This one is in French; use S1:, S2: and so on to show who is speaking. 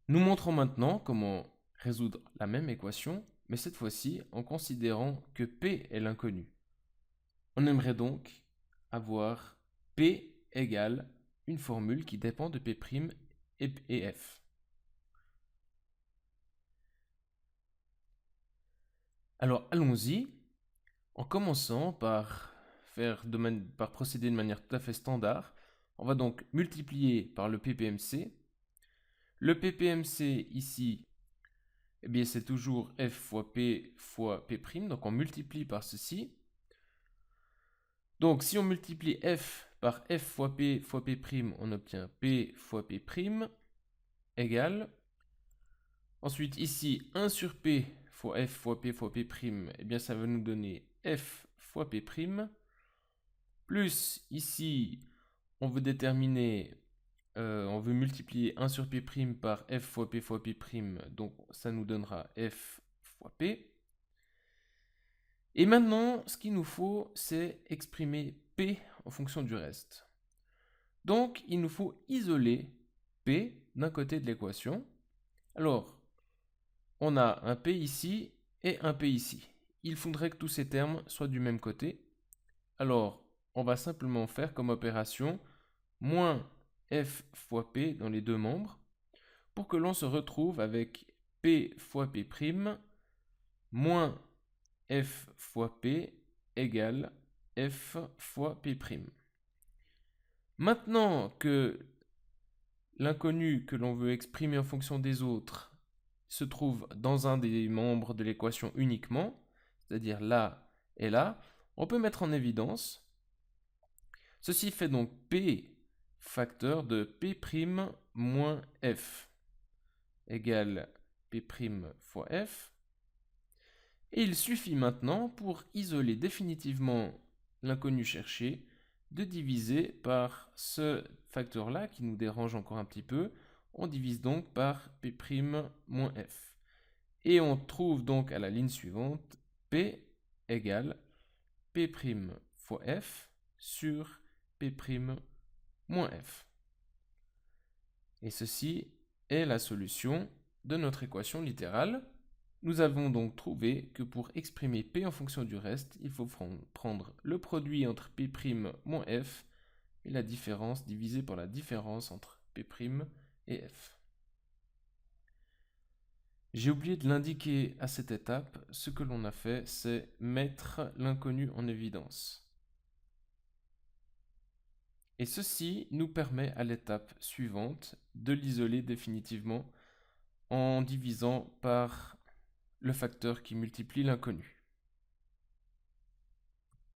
S1: Nous montrons maintenant comment résoudre la même équation, mais cette fois-ci en considérant que P est l'inconnu. On aimerait donc avoir P égale une formule qui dépend de P' et F. Alors allons-y, en commençant par procéder de manière tout à fait standard. On va donc multiplier par le PPMC. Le PPMC ici, eh bien c'est toujours F fois P, donc on multiplie par ceci. Donc si on multiplie F par F fois P, on obtient P fois P' égale. Ensuite ici 1 sur P fois F fois P, eh bien ça va nous donner F fois P', plus ici on veut on veut multiplier 1 sur P' par F fois P', donc ça nous donnera F fois P. Et maintenant, ce qu'il nous faut, c'est exprimer P en fonction du reste. Donc, il nous faut isoler P d'un côté de l'équation. Alors, on a un P ici et un P ici. Il faudrait que tous ces termes soient du même côté. Alors, on va simplement faire comme opération moins F fois P dans les deux membres pour que l'on se retrouve avec P fois P' moins F fois P égale F fois P'. Maintenant que l'inconnu que l'on veut exprimer en fonction des autres se trouve dans un des membres de l'équation uniquement, c'est-à-dire là et là, on peut mettre en évidence. Ceci fait donc P facteur de P' moins F égale P' fois F. Et il suffit maintenant, pour isoler définitivement l'inconnu cherché, de diviser par ce facteur-là qui nous dérange encore un petit peu. On divise donc par P' moins F. Et on trouve donc à la ligne suivante P égale P' fois F sur P' moins F. Et ceci est la solution de notre équation littérale. Nous avons donc trouvé que pour exprimer P en fonction du reste, il faut prendre le produit entre P' moins F et la différence divisée par la différence entre P' et F. J'ai oublié de l'indiquer à cette étape, ce que l'on a fait, c'est mettre l'inconnu en évidence. Et ceci nous permet à l'étape suivante de l'isoler définitivement en divisant par le facteur qui multiplie l'inconnu.